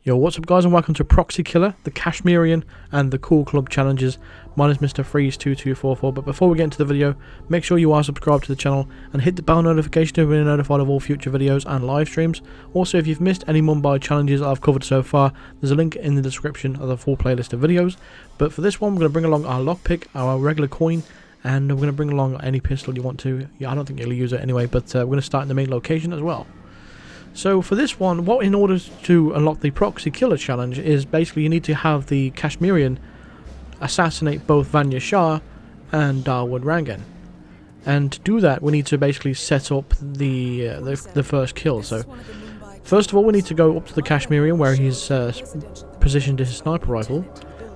Yo, what's up guys, and welcome to Proxy Killer, the Kashmirian and the Cool Club challenges. Mine is Mr. Freeze2244, but before we get into the video, make sure you are subscribed to the channel and hit the bell notification to be notified of all future videos and live streams. Also, if you've missed any Mumbai challenges I've covered so far, there's a link in the description of the full playlist of videos. But for this one, we're going to bring along our lockpick, our regular coin, and we're going to bring along any pistol you want to. Yeah, I don't think you'll use it anyway, but we're going to start in the main location as well. So for this one, what in order to unlock the Proxy Killer challenge is basically you need to have the Kashmirian assassinate both Vanya, Shah and Dawood, Rangan. And to do that, we need to basically set up the first kill. So first of all, we need to go up to the Kashmirian where he's positioned his sniper rifle,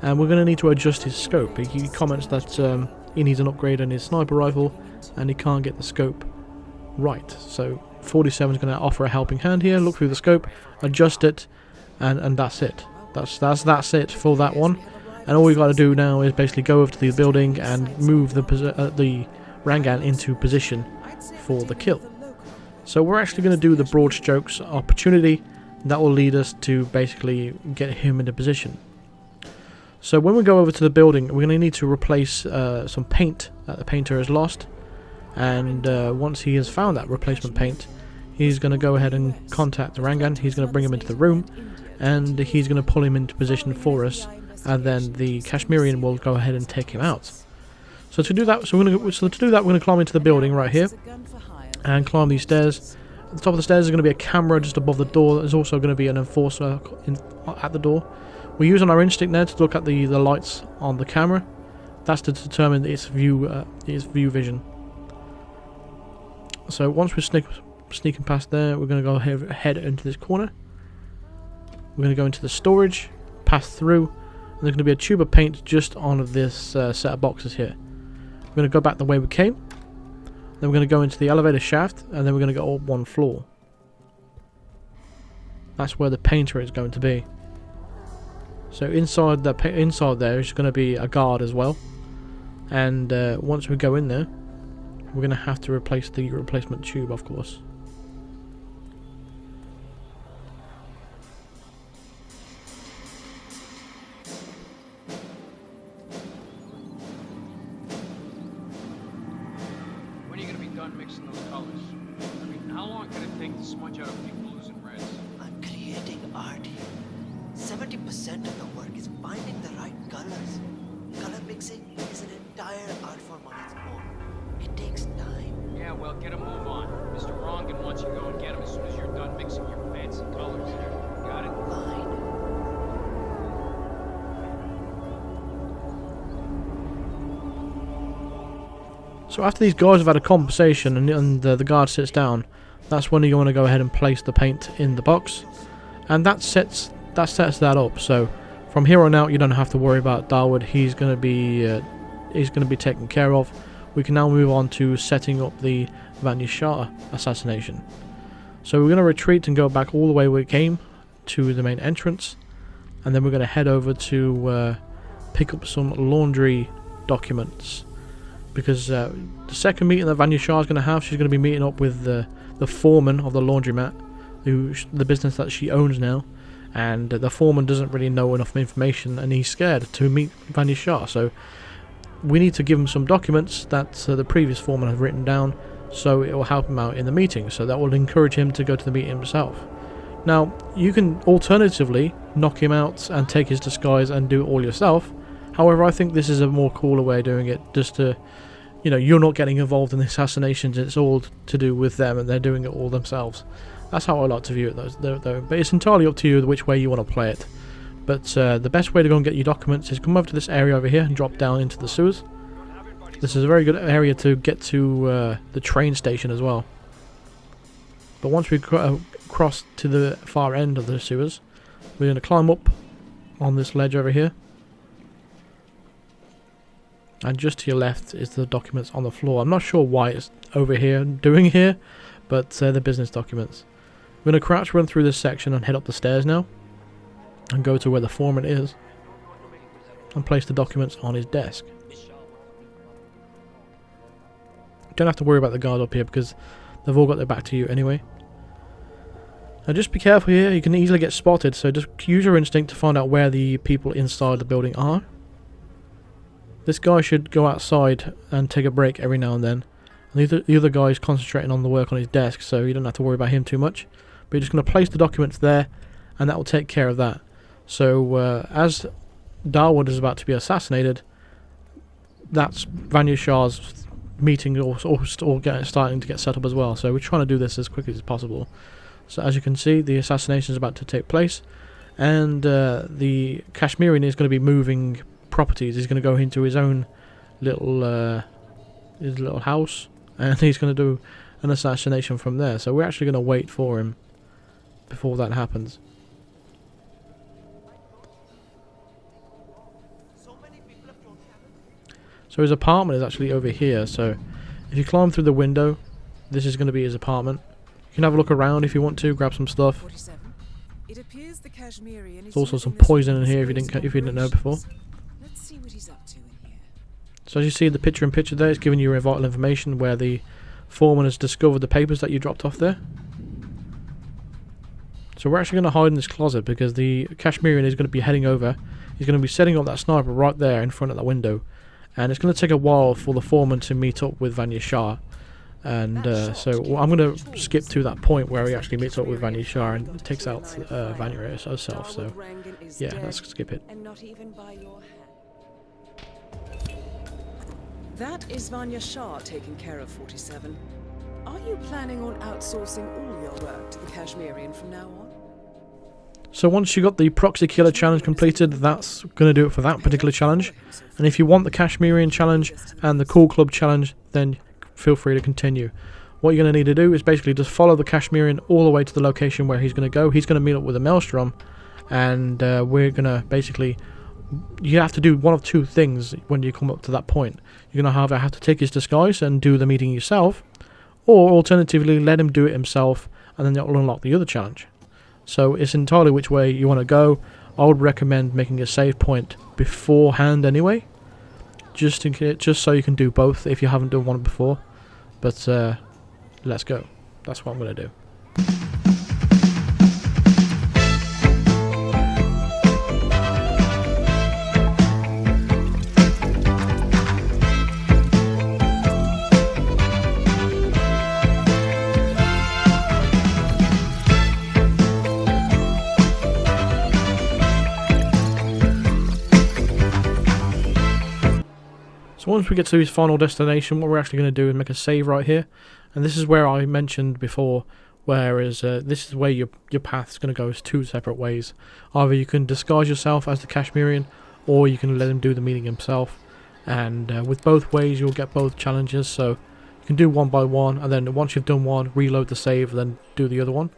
and we're going to need to adjust his scope. He comments that he needs an upgrade on his sniper rifle and he can't get the scope right. So 47 is going to offer a helping hand here. Look through the scope, adjust it, and that's it. That's it for that one. And all we've got to do now is basically go over to the building and move the Rangan into position for the kill. So we're actually going to do the broad strokes opportunity. That will lead us to basically get him into position. So when we go over to the building, we're going to need to replace some paint that the painter has lost. And once he has found that replacement paint, he's going to go ahead and contact the Rangan. He's going to bring him into the room, and he's going to pull him into position for us, and then the Kashmirian will go ahead and take him out. So to do that, we're going to climb into the building right here and climb these stairs. At the top of the stairs is going to be a camera just above the door. There's also going to be an enforcer at the door. We're using our instinct there to look at the lights on the camera. That's to determine its view vision. So once we're sneaking past there, we're going to go head into this corner. We're going to go into the storage, pass through, and there's going to be a tube of paint just on this set of boxes here. We're going to go back the way we came. Then we're going to go into the elevator shaft, and then we're going to go up one floor. That's where the painter is going to be. So inside there is going to be a guard as well. And once we go in there, we're going to have to replace the replacement tube, of course. When are you going to be done mixing those colors? I mean, how long can it take to smudge out a few blues and reds? I'm creating art here. 70% of the work is finding the right colors. Color mixing is an entire art form on its own. It takes time. Yeah, well, get a move on. Mr. Rangan wants you to go and get him as soon as you're done mixing your fancy colors. Got it? Fine. So after these guys have had a conversation and the guard sits down, that's when you want to go ahead and place the paint in the box, and that sets that up. So from here on out, you don't have to worry about Dawood. He's going to be taken care of. We can now move on to setting up the Vanya Shah assassination. So we're going to retreat and go back all the way we came to the main entrance, and then we're going to head over to pick up some laundry documents, because the second meeting that Vanya Shah is going to have, she's going to be meeting up with the foreman of the laundromat, the business that she owns now, and the foreman doesn't really know enough information, and he's scared to meet Vanya Shah. So we need to give him some documents that the previous foreman has written down, so it will help him out in the meeting. So that will encourage him to go to the meeting himself. Now, you can alternatively knock him out and take his disguise and do it all yourself. However, I think this is a more cooler way of doing it, just to, you're not getting involved in the assassinations. It's all to do with them, and they're doing it all themselves. That's how I like to view it, though. But it's entirely up to you which way you want to play it. But the best way to go and get your documents is come over to this area over here and drop down into the sewers. This is a very good area to get to the train station as well. But once we cross to the far end of the sewers, we're going to climb up on this ledge over here. And just to your left is the documents on the floor. I'm not sure why it's over here, but the business documents. We're going to crouch run through this section and head up the stairs now, and go to where the foreman is, and place the documents on his desk. Don't have to worry about the guard up here because they've all got their back to you anyway. Now just be careful here, you can easily get spotted, so just use your instinct to find out where the people inside the building are. This guy should go outside and take a break every now and then. And the other guy is concentrating on the work on his desk, so you don't have to worry about him too much. But you're just going to place the documents there, and that will take care of that. So as Dawood is about to be assassinated, that's Vanya Shah's meeting all starting to get set up as well. So we're trying to do this as quickly as possible. So as you can see, the assassination is about to take place, and the Kashmirian is going to be moving properties. He's going to go into his own little house, and he's going to do an assassination from there. So we're actually going to wait for him before that happens. So his apartment is actually over here. So if you climb through the window, this is going to be his apartment. You can have a look around if you want to, grab some stuff. There's also some poison in here if you didn't know before. So as you see the picture-in-picture there, it's giving you vital information where the foreman has discovered the papers that you dropped off there. So we're actually going to hide in this closet because the Kashmirian is going to be heading over. He's going to be setting up that sniper right there in front of that window. And it's going to take a while for the foreman to meet up with Vanya Shah. And so I'm going to skip to that point where he actually meets up with Vanya Shah and takes out Vanya herself. So yeah, let's skip it. That is Vanya Shah taking care of 47. Are you planning on outsourcing all your work to the Kashmirian from now on? So once you got the Proxy Killer challenge completed, that's going to do it for that particular challenge. And if you want the Kashmirian challenge and the Cool Club challenge, then feel free to continue. What you're going to need to do is basically just follow the Kashmirian all the way to the location where he's going to go. He's going to meet up with a Maelstrom, and we're going to basically... You have to do one of two things when you come up to that point. You're going to have to take his disguise and do the meeting yourself, or alternatively let him do it himself, and then you'll unlock the other challenge. So it's entirely which way you want to go. I would recommend making a save point beforehand anyway, just so you can do both if you haven't done one before. But let's go. That's what I'm going to do. So once we get to his final destination, what we're actually going to do is make a save right here. And this is where I mentioned before, whereas this is where your path is going to go is two separate ways. Either you can disguise yourself as the Kashmirian, or you can let him do the meeting himself. And with both ways, you'll get both challenges. So you can do one by one, and then once you've done one, reload the save, then do the other one.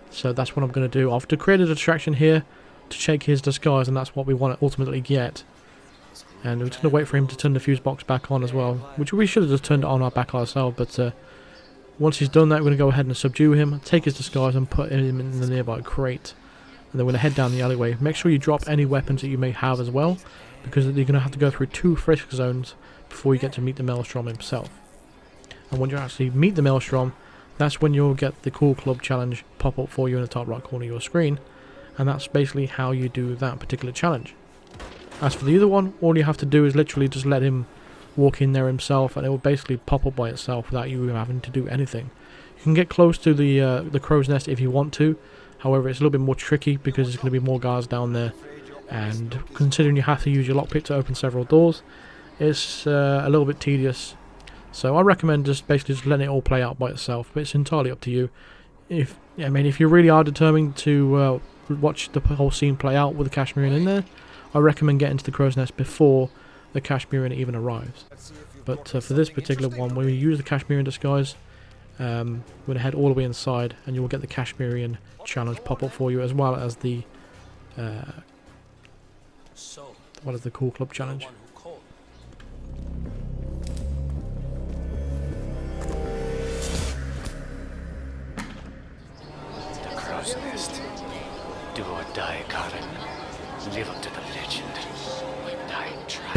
So that's what I'm going to do. I've created a distraction here to check his disguise, and that's what we want to ultimately get. And we're just going to wait for him to turn the fuse box back on as well, which we should have just turned it on our back ourselves, but once he's done that, we're going to go ahead and subdue him, take his disguise and put him in the nearby crate. And then we're going to head down the alleyway. Make sure you drop any weapons that you may have as well, because you're going to have to go through 2 frisk zones before you get to meet the Maelstrom himself. And when you actually meet the Maelstrom, that's when you'll get the Cool Club challenge pop up for you in the top right corner of your screen, and that's basically how you do that particular challenge. As for the other one, all you have to do is literally just let him walk in there himself, and it will basically pop up by itself without you having to do anything. You can get close to the crow's nest if you want to, however it's a little bit more tricky because there's going to be more guards down there, and considering you have to use your lockpick to open several doors, it's a little bit tedious. So I recommend just basically just letting it all play out by itself, but it's entirely up to you. If you really are determined to watch the whole scene play out with the Kashmirian in there, I recommend getting to the crow's nest before the Kashmirian even arrives. But for this particular one, when we use the Kashmirian disguise, we're going to head all the way inside, and you will get the Kashmirian challenge pop up for you, as well as the Cool Club challenge. The crow's nest. Do or die, Colin. Live up to the legend. When dying try.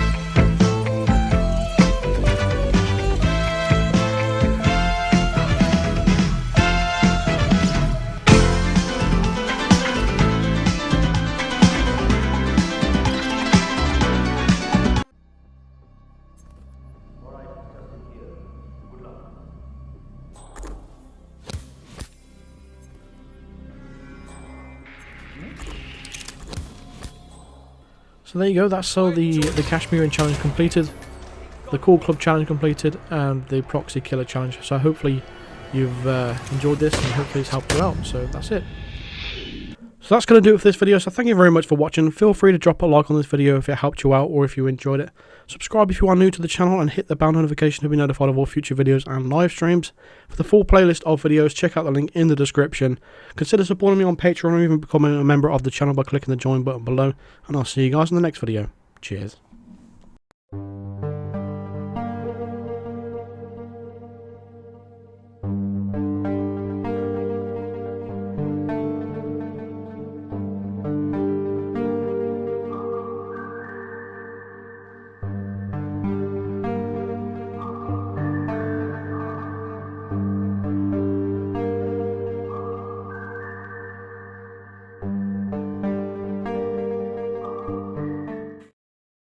So there you go, that's all the Kashmirian challenge completed, the Cool Club challenge completed, and the Proxy Killer challenge. So hopefully you've enjoyed this, and hopefully it's helped you out. So that's it. So that's going to do it for this video. So thank you very much for watching. Feel free to drop a like on this video if it helped you out or if you enjoyed it. Subscribe if you are new to the channel and hit the bell notification to be notified of all future videos and live streams. For the full playlist of videos, check out the link in the description. Consider supporting me on Patreon or even becoming a member of the channel by clicking the join button below. And I'll see you guys in the next video. Cheers.